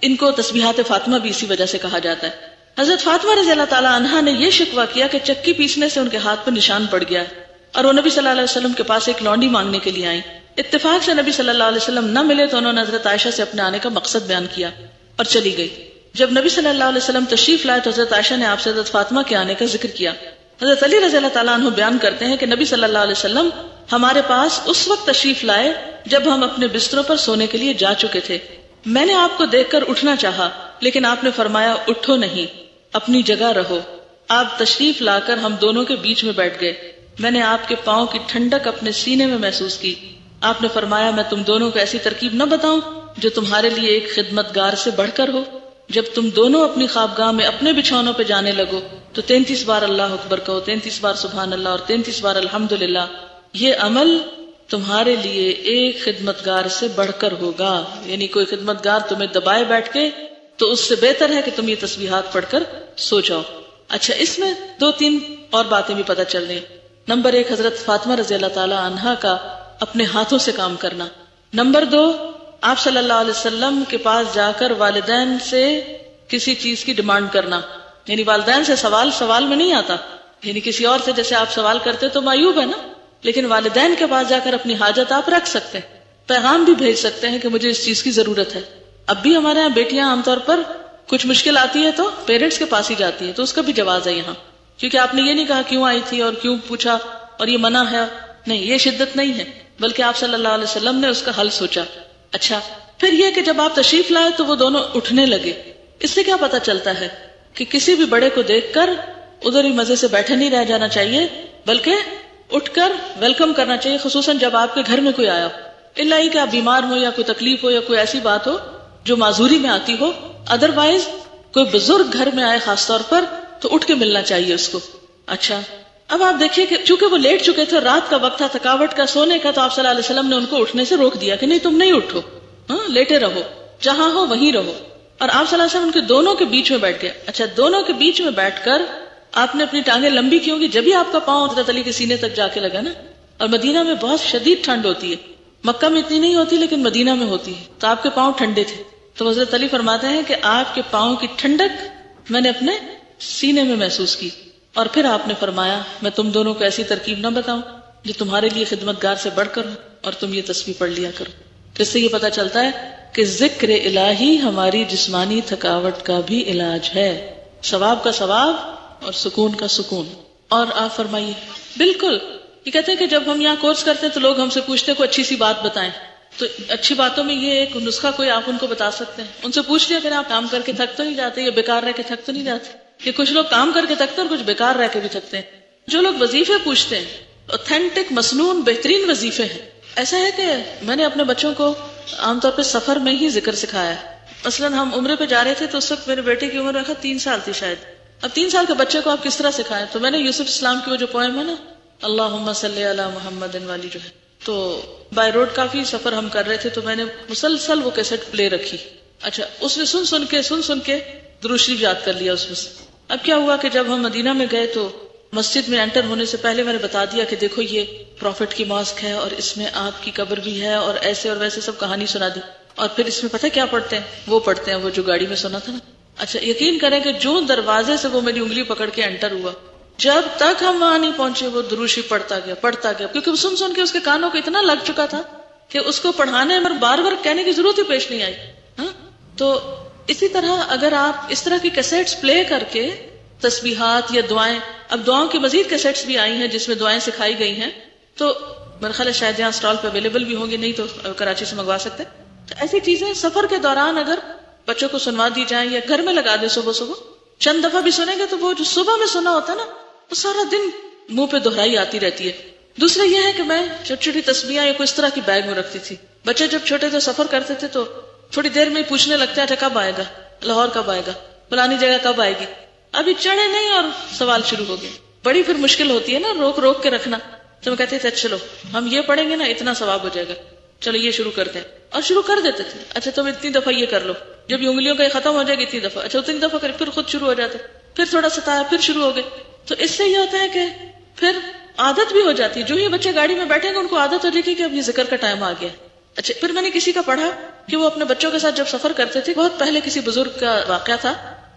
ان کو تسبیحات فاطمہ بھی اسی وجہ سے کہا جاتا ہے۔ حضرت فاطمہ رضی اللہ تعالی عنہا نے یہ شکوہ کیا کہ چکی پیسنے سے ان کے ہاتھ پر نشان پڑ گیا اور وہ نبی صلی اللہ علیہ وسلم کے پاس ایک لونڈی مانگنے کے لیے آئیں۔ اتفاق سے نبی صلی اللہ علیہ وسلم نہ ملے تو انہوں نے حضرت عائشہ سے اپنے آنے کا مقصد بیان کیا اور چلی گئی۔ جب نبی صلی اللہ علیہ وسلم تشریف لائے تو حضرت عائشہ نے آپ سے حضرت فاطمہ کے آنے کا ذکر کیا۔ حضرت علی رضی اللہ تعالیٰ عنہ بیان کرتے ہیں کہ نبی صلی اللہ علیہ وسلم ہمارے پاس اس وقت تشریف لائے جب ہم اپنے بستروں پر سونے کے لیے جا چکے تھے۔ میں نے آپ کو دیکھ کر اٹھنا چاہا لیکن آپ نے فرمایا اٹھو نہیں، اپنی جگہ رہو۔ آپ تشریف لا کر ہم دونوں کے بیچ میں بیٹھ گئے۔ میں نے آپ کے پاؤں کی ٹھنڈک اپنے سینے میں محسوس کی۔ آپ نے فرمایا میں تم دونوں کو ایسی ترکیب نہ بتاؤں جو تمہارے لیے ایک خدمتگار سے بڑھ کر ہو؟ جب تم دونوں اپنی خوابگاہ میں اپنے بچھونوں پہ جانے لگو تو 33 بار اللہ اکبر کہو، 33 بار سبحان اللہ اور 33 بار الحمدللہ۔ یہ عمل تمہارے لیے ایک خدمتگار سے بڑھ کر ہوگا، یعنی کوئی خدمتگار تمہیں دبائے بیٹھ کے تو اس سے بہتر ہے کہ تم یہ تسبیحات پڑھ کر سو جاؤ۔ اچھا، اس میں 2-3 اور باتیں بھی پتہ چل رہی ہیں۔ نمبر 1، حضرت فاطمہ رضی اللہ تعالی عنہا کا اپنے ہاتھوں سے کام کرنا۔ نمبر 2، آپ صلی اللہ علیہ وسلم کے پاس جا کر والدین سے کسی چیز کی ڈیمانڈ کرنا، یعنی والدین سے سوال میں نہیں آتا، یعنی کسی اور سے جیسے آپ سوال کرتے تو معیوب ہے نا، لیکن والدین کے پاس جا کر اپنی حاجت آپ رکھ سکتے ہیں، پیغام بھی بھیج سکتے ہیں کہ مجھے اس چیز کی ضرورت ہے۔ اب بھی ہمارے یہاں بیٹیاں عام طور پر کچھ مشکل آتی ہے تو پیرنٹس کے پاس ہی جاتی ہے، تو اس کا بھی جواز ہے یہاں، کیونکہ آپ نے یہ نہیں کہا کیوں آئی تھی اور کیوں پوچھا اور یہ منع ہے، نہیں، یہ شدت نہیں ہے، بلکہ آپ صلی اللہ علیہ وسلم نے اس کا حل سوچا۔ اچھا، پھر یہ کہ جب آپ تشریف لائے تو وہ دونوں اٹھنے لگے۔ اس سے کیا پتا چلتا ہے کہ کسی بھی بڑے کو دیکھ کر ادھر ہی مزے سے بیٹھے نہیں رہ جانا چاہیے، بلکہ اٹھ کر ویلکم کرنا چاہیے، خصوصاً جب آپ کے گھر میں کوئی آیا ہو، الا ہی کہ آپ بیمار ہو یا کوئی تکلیف ہو یا کوئی ایسی بات ہو جو معذوری میں آتی ہو، ادروائز کوئی بزرگ گھر میں آئے خاص طور پر تو اٹھ کے ملنا چاہیے اس کو۔ اچھا، اب آپ دیکھیے کہ چونکہ وہ لیٹ چکے تھے، رات کا وقت تھا، تھکاوٹ کا، سونے کا، تو آپ صلی اللہ علیہ وسلم نے ان کو اٹھنے سے روک دیا کہ نہیں، تم نہیں اٹھو، لیٹے رہو، جہاں ہو وہیں رہو۔ اور آپ صلی اللہ علیہ وسلم ان کے دونوں کے بیچ میں بیٹھ گئے۔ اچھا، دونوں کے بیچ میں بیٹھ کر آپ نے اپنی ٹانگیں لمبی کی ہوں گی، جب ہی آپ کا پاؤں حضرت علی کے سینے تک جا کے لگا نا۔ اور مدینہ میں بہت شدید ٹھنڈ ہوتی ہے، مکہ میں اتنی نہیں ہوتی لیکن مدینہ میں ہوتی ہے، تو آپ کے پاؤں ٹھنڈے تھے، تو حضرت علی فرماتے ہیں کہ آپ کے پاؤں کی ٹھنڈک میں نے اپنے سینے میں محسوس کی۔ اور پھر آپ نے فرمایا میں تم دونوں کو ایسی ترکیب نہ بتاؤں جو تمہارے لیے خدمتگار سے بڑھ کر ہو، اور تم یہ تسبیح پڑھ لیا کرو۔ اس سے یہ پتہ چلتا ہے کہ ذکر الہی ہماری جسمانی تھکاوٹ کا بھی علاج ہے، ثواب کا ثواب اور سکون کا سکون۔ اور آپ فرمائیے۔ بالکل، یہ کہتے ہیں کہ جب ہم یہاں کورس کرتے ہیں تو لوگ ہم سے پوچھتے ہیں کوئی اچھی سی بات بتائیں، تو اچھی باتوں میں یہ ایک نسخہ کوئی آپ ان کو بتا سکتے ہیں، ان سے پوچھ لیا کہ آپ کام کر کے تھک تو نہیں جاتے، یا بیکار رہ کے تھک تو نہیں جاتے؟ کہ کچھ لوگ کام کر کے تھکتے ہیں اور کچھ بیکار رہ کے بھی تھکتے ہیں۔ جو لوگ وظیفے پوچھتے ہیں، اوتھینٹک مسنون بہترین وظیفے ہیں۔ ایسا ہے کہ میں نے اپنے بچوں کو عام طور پہ سفر میں ہی ذکر سکھایا ہے۔ مثلاً ہم عمرے پہ جا رہے تھے تو اس وقت میرے بیٹے کی عمر رکھا 3 سال تھی شاید۔ اب 3 سال کے بچے کو آپ کس طرح سکھائیں؟ تو میں نے یوسف اسلام کی وہ جو پوئم ہے نا، اللہم صلی علی محمد والی جو ہے، تو بائی روڈ کافی سفر ہم کر رہے تھے تو میں نے مسلسل وہ کیسٹ پلے رکھی۔ اچھا، اس میں سن سن کے درود شریف یاد کر لیا اس میں سے۔ اب کیا ہوا کہ جب ہم مدینہ میں گئے تو مسجد میں انٹر ہونے سے پہلے میں نے بتا دیا کہ دیکھو یہ پروفٹ کی ماسک ہے اور اس میں آپ کی قبر بھی ہے، اور ایسے اور ویسے سب کہانی سنا دی۔ اور پھر اس میں پتہ کیا پڑھتے ہیں؟ وہ پڑھتے ہیں وہ جو گاڑی میں سنا تھا نا۔ اچھا، یقین کریں کہ جو دروازے سے وہ میری انگلی پکڑ کے انٹر ہوا، جب تک ہم وہاں نہیں پہنچے وہ درود شریف پڑھتا گیا، کیونکہ وہ سن کے اس کے کانوں کو اتنا لگ چکا تھا کہ اس کو پڑھانے میں بار بار کہنے کی ضرورت ہی پیش نہیں آئی۔ تو اسی طرح اگر آپ اس طرح کی کیسٹس پلے کر کے تسبیحات یا دعائیں، اب دعاؤں کی مزید کیسٹس بھی آئی ہیں جس میں دعائیں سکھائی گئی ہیں، تو میرا خیال ہے شاید یہاں اسٹال پہ اویلیبل بھی ہوں گے، نہیں تو کراچی سے منگوا سکتے ہیں۔ تو ایسی چیزیں سفر کے دوران اگر بچوں کو سنوا دی جائیں یا گھر میں لگا دیں، صبح چند دفعہ بھی سنیں گے تو وہ جو صبح میں سنا ہوتا ہے نا، وہ سارا دن منہ پہ دہرائی آتی رہتی ہے۔ دوسرا یہ ہے کہ میں چھوٹی چھوٹی تسبیحاں یا کوئی اس طرح کی بیگ میں رکھتی تھی۔ بچے جب چھوٹے تھے سفر کرتے تھے تو تھوڑی دیر میں ہی پوچھنے لگتے ہیں کب آئے گا، لاہور کب آئے گا، فلانی جگہ کب آئے گی۔ ابھی چڑھے نہیں اور سوال شروع ہو گئے۔ بڑی پھر مشکل ہوتی ہے نا روک کے رکھنا۔ تو وہ کہتے تھے چلو ہم یہ پڑھیں گے نا اتنا ثواب ہو جائے گا، چلو یہ شروع کرتے ہیں، اور شروع کر دیتے تھے. اچھا تم اتنی دفعہ یہ کر لو، جب یہ انگلیوں کا یہ ختم ہو جائے گا اتنی دفعہ، اچھا اتنی دفعہ کرے، پھر خود شروع ہو جاتے، پھر تھوڑا ستایا، پھر شروع ہو گئے. تو اس سے یہ ہوتا ہے کہ پھر عادت بھی ہو جاتی ہے. جو ہی بچے گاڑی میں بیٹھیں گے ان کو عادت ہو جائے گی کہ اب یہ ذکر کا ٹائم آ گیا. اچھا پھر میں نے کسی کا پڑھا کہ وہ اپنے بچوں کے ساتھ جب سفر کرتے تھے، بہت پہلے کسی بزرگ کا واقعہ تھا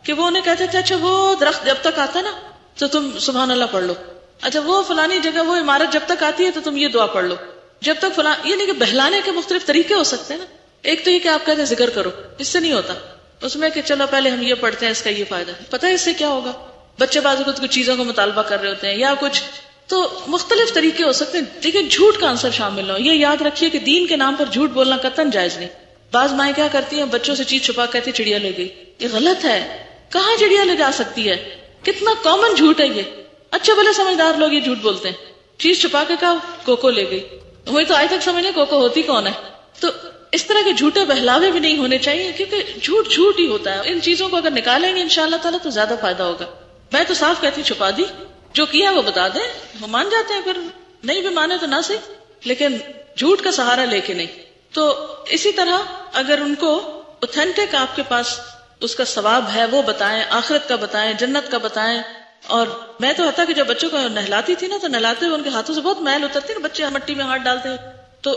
کہ وہ انہیں کہتے تھے اچھا وہ درخت جب تک آتا نا تو تم سبحان اللہ پڑھ لو، اچھا وہ فلانی جگہ وہ عمارت جب تک آتی ہے تو تم یہ دعا پڑھ لو، جب تک فلان. یہ نہیں کہ بہلانے کے مختلف طریقے ہو سکتے ہیں نا. ایک تو یہ کہ آپ کہتے ہیں ذکر کرو، اس سے نہیں ہوتا. اس میں کہ چلو پہلے ہم یہ پڑھتے ہیں، اس کا یہ فائدہ ہے. پتہ ہے اس سے کیا ہوگا؟ بچے بعض اوقات کچھ چیزوں کا مطالبہ کر رہے ہوتے ہیں یا کچھ، تو مختلف طریقے ہو سکتے ہیں، لیکن جھوٹ کا عنصر شامل نہ ہو. یہ یاد رکھیے کہ دین کے نام پر جھوٹ بولنا قطعاً جائز نہیں. بعض مائیں کیا کرتی ہیں، بچوں سے چیز چھپا کہتی چڑیا لے گئی. یہ غلط ہے. کہاں چڑیا لے جا سکتی ہے؟ کتنا کامن جھوٹ ہے یہ. اچھے بھلے سمجھدار لوگ یہ جھوٹ بولتے ہیں. چیز چھپا کے کہا کوکو لے گئی، وہی تو آج تک سمجھے کوکو ہوتی کون ہے. تو اس طرح کے جھوٹے بہلاوے بھی نہیں ہونے چاہیے، کیونکہ جھوٹ جھوٹ ہی ہوتا ہے. ان چیزوں کو اگر نکالیں گے انشاءاللہ تعالیٰ تو زیادہ فائدہ ہوگا. میں تو صاف کہتی چھپا دی، جو کیا وہ بتا دیں، وہ مان جاتے ہیں، پھر نہیں بھی مانے تو نہ صحیح، لیکن جھوٹ کا سہارا لے کے نہیں. تو اسی طرح اگر ان کو اوتھینٹک آپ کے پاس اس کا ثواب ہے وہ بتائیں، آخرت کا بتائیں، جنت کا بتائیں. اور میں تو حتیٰ کہ جب بچوں کو نہلاتی تھی نا تو نہلاتے ہوئے ان کے ہاتھوں سے بہت میل اترتی نا، بچے مٹی میں ہاتھ ڈالتے ہیں تو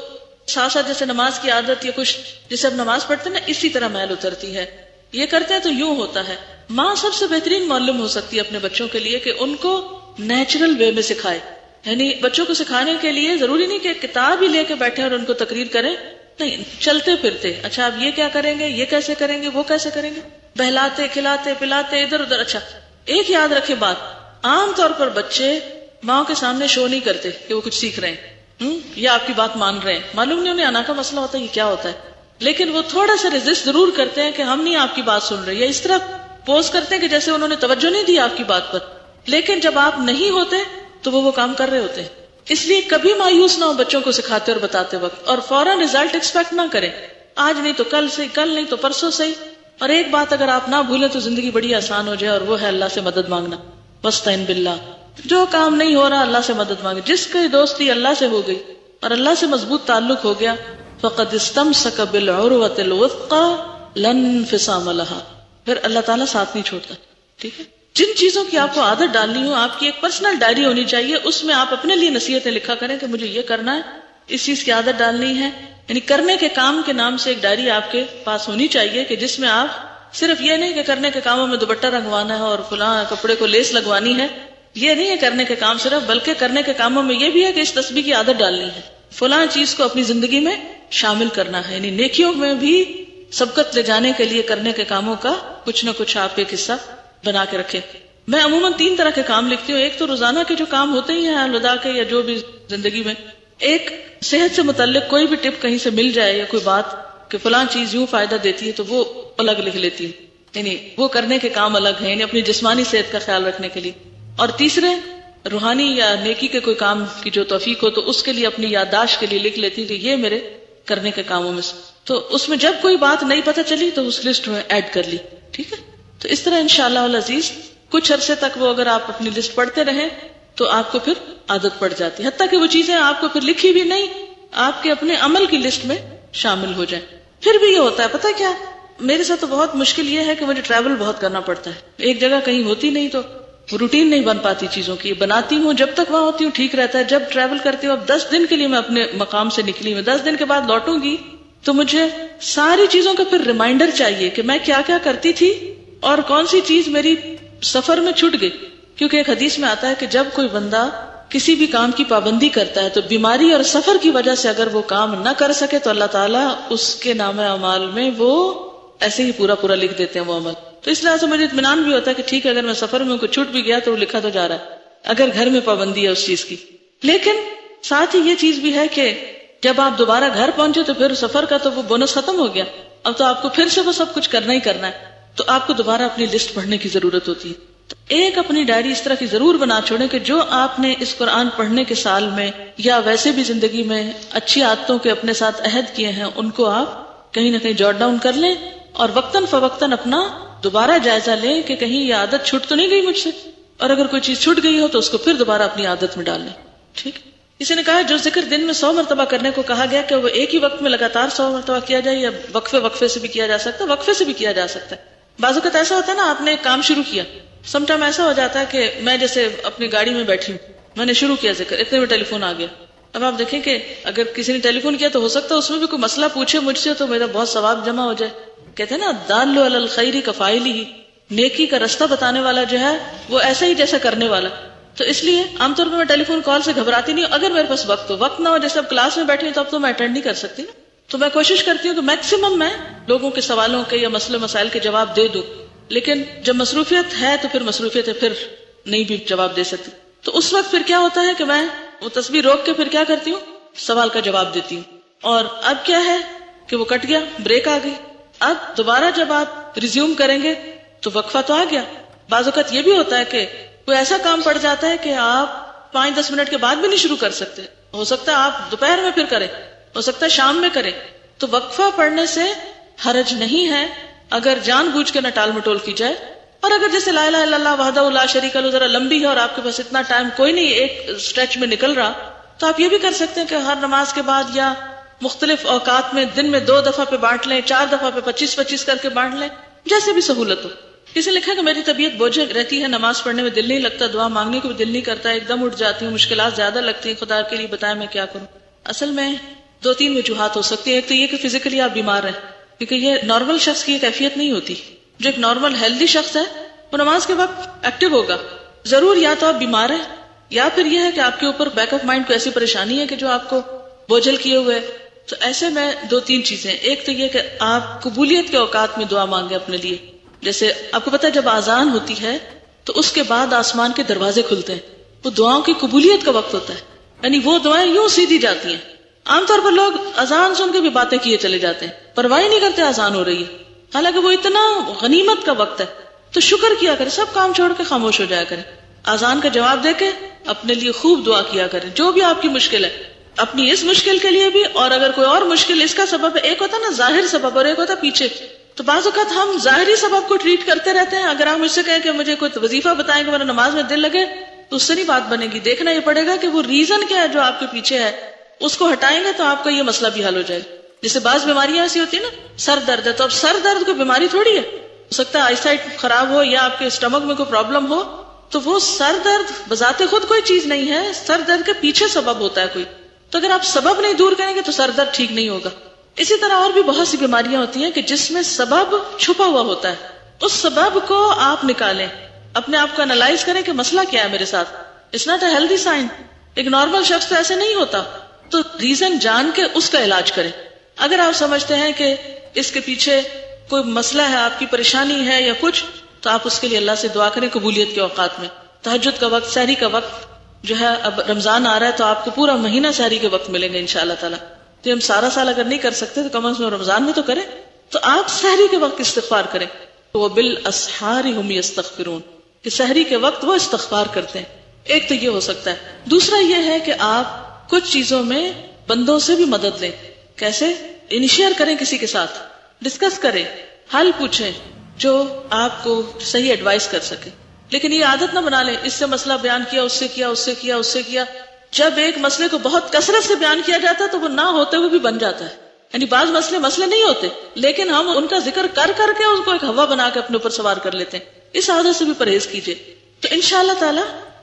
ساتھ ساتھ جیسے نماز کی عادت یا کچھ جیسے اب نماز پڑھتے ہیں نا اسی طرح میل اترتی ہے. یہ کرتے ہیں تو یوں ہوتا ہے. ماں سب سے بہترین معلم ہو سکتی ہے اپنے بچوں کے لیے کہ ان کو نیچرل وے میں سکھائے. یعنی بچوں کو سکھانے کے لیے ضروری نہیں کہ کتاب ہی لے کے بیٹھے اور ان کو تقریر کریں، نہیں، چلتے پھرتے اچھا آپ یہ کیا کریں گے، یہ کیسے کریں گے، وہ کیسے کریں گے، بہلاتے کھلاتے پلاتے ادھر ادھر. اچھا ایک یاد رکھے بات، عام طور پر بچے ماں کے سامنے شو نہیں کرتے کہ وہ کچھ سیکھ رہے ہیں یا آپ کی بات مان رہے ہیں. معلوم نہیں انہیں آنا کا مسئلہ ہوتا ہے یہ کیا ہوتا ہے، لیکن وہ تھوڑا سا ریزسٹ ضرور کرتے ہیں کہ ہم نہیں آپ کی بات سن رہے، یا اس طرح پوز کرتے ہیں کہ جیسے انہوں نے توجہ نہیں دی آپ کی بات پر. لیکن جب آپ نہیں ہوتے تو وہ کام کر رہے ہوتے ہیں. اس لیے کبھی مایوس نہ ہو بچوں کو سکھاتے اور بتاتے وقت، اور فوراً رزلٹ ایکسپیکٹ نہ کریں، آج نہیں تو کل سے، کل نہیں تو پرسوں سے. اور ایک بات اگر آپ نہ بھولیں تو زندگی بڑی آسان ہو جائے، اور وہ ہے اللہ سے مدد مانگنا. واستعن باللہ. جو کام نہیں ہو رہا اللہ سے مدد مانگے. جس کی دوستی اللہ سے ہو گئی اور اللہ سے مضبوط تعلق ہو گیا، فقد استمسک بالعروۃ الوثقی لن انفصام لها. پھر اللہ تعالیٰ ساتھ نہیں چھوڑتا. ٹھیک ہے. جن چیزوں کی آپ کو عادت ڈالنی ہو، آپ کی ایک پرسنل ڈائری ہونی چاہیے، اس میں آپ اپنے لیے نصیحتیں لکھا کریں کہ مجھے یہ کرنا ہے، اس چیز کی عادت ڈالنی ہے. یعنی کرنے کے کام کے نام سے ایک ڈائری آپ کے پاس ہونی چاہیے کہ جس میں آپ صرف یہ نہیں کہ کرنے کے کاموں میں دوپٹہ رنگوانا ہے اور فلاں کپڑے کو لیس لگوانی ہے، یہ نہیں ہے کرنے کے کام صرف، بلکہ کرنے کے کاموں میں یہ بھی ہے کہ اس تسبیح کی عادت ڈالنی ہے، فلاں چیز کو اپنی زندگی میں شامل کرنا ہے. یعنی نیکیوں میں بھی سبقت لے جانے کے لیے کرنے کے کاموں کا کچھ نہ کچھ آپ ایک حصہ بنا کے رکھیں. میں عموماً 3 طرح کے کام لکھتی ہوں. ایک تو روزانہ کے جو کام ہوتے ہی ہیں الوداع کے یا جو بھی زندگی میں، ایک صحت سے متعلق کوئی بھی ٹپ کہیں سے مل جائے یا کوئی بات کہ فلاں چیز یوں فائدہ دیتی ہے تو وہ الگ لکھ لیتی ہوں. یعنی وہ کرنے کے کام الگ ہیں، یعنی اپنی جسمانی صحت کا خیال رکھنے کے لیے. اور تیسرے روحانی یا نیکی کے کوئی کام کی جو توفیق ہو تو اس کے لیے اپنی یادداشت کے لیے لکھ لیتی کہ یہ میرے کرنے کے کاموں میں سے. تو اس میں جب کوئی بات نہیں پتہ چلی تو اس لسٹ میں ایڈ کر لی. ٹھیک ہے. تو اس طرح انشاءاللہ العزیز کچھ عرصے تک وہ اگر آپ اپنی لسٹ پڑھتے رہیں تو آپ کو پھر عادت پڑ جاتی ہے، حتیٰ کہ وہ چیزیں آپ کو پھر لکھی بھی نہیں آپ کے اپنے عمل کی لسٹ میں شامل ہو جائیں. پھر بھی یہ ہوتا ہے پتہ کیا، میرے ساتھ تو بہت مشکل یہ ہے کہ مجھے ٹریول بہت کرنا پڑتا ہے. ایک جگہ کہیں ہوتی نہیں تو روٹین نہیں بن پاتی چیزوں کی. بناتی ہوں جب تک وہاں ہوتی ہوں ٹھیک رہتا ہے، جب ٹریول کرتی ہوں، اب 10 دن کے لیے میں اپنے مقام سے نکلی ہوں، 10 دن کے بعد لوٹوں گی تو مجھے ساری چیزوں کا پھر ریمائنڈر چاہیے کہ میں کیا کیا کرتی تھی اور کون سی چیز میری سفر میں چھوٹ گئی. کیونکہ ایک حدیث میں آتا ہے کہ جب کوئی بندہ کسی بھی کام کی پابندی کرتا ہے تو بیماری اور سفر کی وجہ سے اگر وہ کام نہ کر سکے تو اللہ تعالیٰ اس کے نام اعمال میں وہ ایسے ہی پورا پورا لکھ دیتے ہیں وہ عمل. تو اس لحاظ سے مجھے اطمینان بھی ہوتا ہے کہ ٹھیک ہے اگر میں سفر میں کوئی چھوٹ بھی گیا تو وہ لکھا تو جا رہا ہے اگر گھر میں پابندی ہے اس چیز کی. لیکن ساتھ ہی یہ چیز بھی ہے کہ جب آپ دوبارہ گھر پہنچے تو پھر سفر کا تو وہ بونس ختم ہو گیا، اب تو آپ کو پھر سے وہ سب کچھ کرنا ہی کرنا ہے. تو آپ کو دوبارہ اپنی لسٹ پڑھنے کی ضرورت ہوتی ہے. تو ایک اپنی ڈائری اس طرح کی ضرور بنا چھوڑیں کہ جو آپ نے اس قرآن پڑھنے کے سال میں یا ویسے بھی زندگی میں اچھی عادتوں کے اپنے ساتھ عہد کیے ہیں ان کو آپ کہیں نہ کہیں جوٹ ڈاؤن کر لیں اور وقتاً فوقتاً اپنا دوبارہ جائزہ لیں کہ کہیں یہ عادت چھوٹ تو نہیں گئی مجھ سے، اور اگر کوئی چیز چھوٹ گئی ہو تو اس کو پھر دوبارہ اپنی عادت میں ڈال لیں. ٹھیک. کسی نے کہا جو ذکر دن میں 100 مرتبہ کرنے کو کہا گیا کہ وہ ایک ہی وقت میں لگاتار 100 مرتبہ کیا جائے یا وقفے سے بھی کیا جا سکتا ہے؟ وقفے سے بھی کیا جا سکتا ہے. بعض اوقات ایسا ہوتا ہے نا، آپ نے ایک کام شروع کیا، سم ٹائم ایسا ہو جاتا ہے کہ میں جیسے اپنی گاڑی میں بیٹھی ہوں، میں نے شروع کیا ذکر، اتنے میں ٹیلی فون آ گیا. اب آپ دیکھیں کہ اگر کسی نے ٹیلی فون کیا تو ہو سکتا ہے اس میں بھی کوئی مسئلہ پوچھے مجھ سے تو میرا بہت ثواب جمع ہو جائے. کہتے ہیں نا الدال علی الخیر کفاعلہ، نیکی کا رستہ بتانے والا جو ہے وہ ایسا ہی جیسا کرنے والا. تو اس لیے عام طور پہ میں ٹیلی فون کال سے گھبراتی نہیں ہوں اگر میرے پاس وقت نہ ہو. جیسے اب کلاس میں بیٹھی ہوں تو اب تو میں اٹینڈ نہیں کر سکتی نا، تو میں کوشش کرتی ہوں کہ میکسیمم میں لوگوں کے سوالوں کے یا مسئلے مسائل کے جواب دے دوں. لیکن جب مصروفیت ہے تو پھر مصروفیت ہے، پھر نہیں بھی جواب دے سکتی. تو اس وقت پھر کیا ہوتا ہے کہ میں وہ تصویر روک کے پھر کیا کرتی ہوں، سوال کا جواب دیتی ہوں. اور اب کیا ہے کہ وہ کٹ گیا، بریک آ گئی. اب دوبارہ جب آپ ریزیوم کریں گے تو وقفہ تو آ گیا. بعض اوقات یہ بھی ہوتا ہے کہ کوئی ایسا کام پڑ جاتا ہے کہ آپ 5-10 منٹ کے بعد بھی نہیں شروع کر سکتے. ہو سکتا ہے آپ دوپہر میں پھر کریں، ہو سکتا ہے شام میں کریں. تو وقفہ پڑھنے سے حرج نہیں ہے اگر جان بوجھ کے نہ ٹال مٹول کی جائے. اور اگر جیسے لا الہ الا اللہ وحدہ لا شریک لہ ذرا لمبی ہے اور آپ کے پاس اتنا ٹائم کوئی نہیں ایک اسٹریچ میں نکل رہا، تو آپ یہ بھی کر سکتے ہیں کہ ہر نماز کے بعد یا مختلف اوقات میں دن میں 2 دفعہ پہ بانٹ لیں، 4 دفعہ پہ 25-25 کر کے بانٹ لیں، جیسے بھی سہولت ہو. کسی نے لکھا کہ میری طبیعت بوجھ رہتی ہے، نماز پڑھنے میں دل نہیں لگتا، دعا مانگنے کو بھی دل نہیں کرتا، ایک دم اٹھ جاتی ہوں، مشکلات زیادہ لگتی ہیں، خدا کے لیے بتائیں میں کیا کروں. اصل میں 2-3 وجوہات ہو سکتی ہیں. ایک تو یہ کہ فزیکلی آپ بیمار ہیں، کیونکہ یہ نارمل شخص کی کیفیت نہیں ہوتی. جو ایک نارمل ہیلدی شخص ہے وہ نماز کے وقت ایکٹیو ہوگا. ضرور یا تو آپ بیمار ہیں یا پھر یہ ہے کہ آپ کے اوپر بیک آف مائنڈ کو ایسی پریشانی ہے کہ جو آپ کو بوجھل کیے ہوئے. تو ایسے میں 2-3 چیزیں. ایک تو یہ کہ آپ قبولیت کے اوقات میں دعا مانگیں اپنے لیے. جیسے آپ کو پتا ہے جب آذان ہوتی ہے تو اس کے بعد آسمان کے دروازے کھلتے ہیں، وہ دعاؤں کی قبولیت کا وقت ہوتا ہے. یعنی وہ دعائیں یوں سیدھی جاتی ہیں. عام طور پر لوگ اذان سن کے بھی باتیں کیے چلے جاتے ہیں، پرواہ نہیں کرتے آذان ہو رہی ہے، حالانکہ وہ اتنا غنیمت کا وقت ہے. تو شکر کیا کریں، سب کام چھوڑ کے خاموش ہو جایا کریں، آذان کا جواب دے کے اپنے لیے خوب دعا کیا کریں. جو بھی آپ کی مشکل ہے، اپنی اس مشکل کے لیے بھی، اور اگر کوئی اور مشکل اس کا سبب ہے، ایک ہوتا نا ظاہر سبب اور ایک ہوتا پیچھے. تو بعض اوقات ہم ظاہری سبب کو ٹریٹ کرتے رہتے ہیں. اگر آپ مجھ سے کہیں کہ مجھے کوئی وظیفہ بتائیں کہ میرا نماز میں دل لگے، تو اس سے نہیں بات بنے گی. دیکھنا یہ پڑے گا کہ وہ ریزن کیا ہے جو آپ کے پیچھے ہے، اس کو ہٹائیں گے تو آپ کا یہ مسئلہ بھی حل ہو جائے. جیسے بعض بیماریاں ایسی ہوتی ہیں نا، سر درد ہے تو اب سر درد کوئی بیماری تھوڑی ہے. ہو سکتا ہے آئی سائٹ خراب ہو یا آپ کے اسٹمک میں کوئی پرابلم ہو، تو وہ سر درد بذات خود کوئی چیز نہیں ہے، سر درد کے پیچھے سبب ہوتا ہے کوئی. تو اگر آپ سبب نہیں دور کریں گے تو سر درد ٹھیک نہیں ہوگا. اسی طرح اور بھی بہت سی بیماریاں ہوتی ہیں کہ جس میں سبب چھپا ہوا ہوتا ہے. اس سبب کو آپ نکالیں، اپنے آپ کو انالائز کریں کہ مسئلہ کیا ہے میرے ساتھ. It's not a healthy sign. ایک نارمل شخص تو ایسے نہیں ہوتا. تو ریزن جان کے اس کا علاج کریں. اگر آپ سمجھتے ہیں کہ اس کے پیچھے کوئی مسئلہ ہے، آپ کی پریشانی ہے یا کچھ، تو آپ اس کے لیے اللہ سے دعا کریں قبولیت کے اوقات میں. تہجد کا وقت، سحری کا وقت جو ہے، اب رمضان آ رہا ہے تو آپ کو پورا مہینہ سحری کے وقت ملیں گے انشاءاللہ تعالی. تو ہم سارا سال اگر نہیں کر سکتے تو کم از کم رمضان میں تو کریں. تو آپ سحری کے وقت استغفار کریں. وَبِالْأَسْحَارِ هُمْ يَسْتَغْفِرُونَ، کہ سحری کے وقت وہ استغفار کرتے ہیں. ایک تو یہ ہو سکتا ہے. دوسرا یہ ہے کہ آپ کچھ چیزوں میں بندوں سے بھی مدد لیں. کیسے؟ انیشیئر کریں، کسی کے ساتھ ڈسکس کریں، حل پوچھیں جو آپ کو صحیح ایڈوائز کر سکے. لیکن یہ عادت نہ بنا لیں اس سے مسئلہ بیان کیا، اس سے کیا، اس سے کیا، اس سے کیا. جب ایک مسئلے کو بہت کثرت سے بیان کیا جاتا ہے تو وہ نہ ہوتے ہوئے بھی بن جاتا ہے. یعنی بعض مسئلے نہیں ہوتے لیکن ہم ان کا ذکر کر کر کے اس کو ایک ہوا بنا کے اپنے اوپر سوار کر لیتے ہیں. اس عادت سے بھی پرہیز کیجیے. تو انشاءاللہ تعالی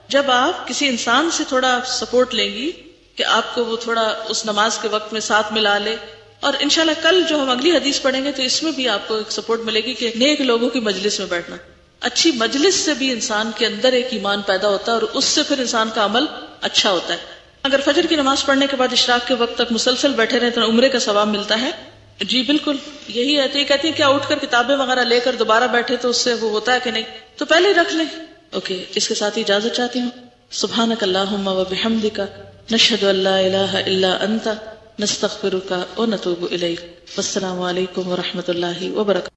جب آپ کسی انسان سے تھوڑا سپورٹ لیں گی کہ آپ کو وہ تھوڑا اس نماز کے وقت میں ساتھ ملا لے، اور انشاءاللہ کل جو ہم اگلی حدیث پڑھیں گے تو اس میں بھی آپ کو ایک سپورٹ ملے گی کہ نیک لوگوں کی مجلس میں بیٹھنا. اچھی مجلس سے بھی انسان کے اندر ایک ایمان پیدا ہوتا ہے اور اس سے پھر انسان کا عمل اچھا ہوتا ہے. اگر فجر کی نماز پڑھنے کے بعد اشراق کے وقت تک مسلسل بیٹھے رہے تو عمرے کا ثواب ملتا ہے. جی بالکل یہی ہے. تو یہ کہتی ہے کیا اٹھ کر کتابیں وغیرہ لے کر دوبارہ بیٹھے تو اس سے وہ ہوتا ہے کہ نہیں؟ تو پہلے ہی رکھ لیں. اوکے، اس کے ساتھ اجازت چاہتی ہوں. سبحانک اللہم و بحمدک، نشہد ان لا الہ الا انت، نستغفرک و نتوب الیک. والسلام علیکم و رحمۃ اللہ وبرکاتہ.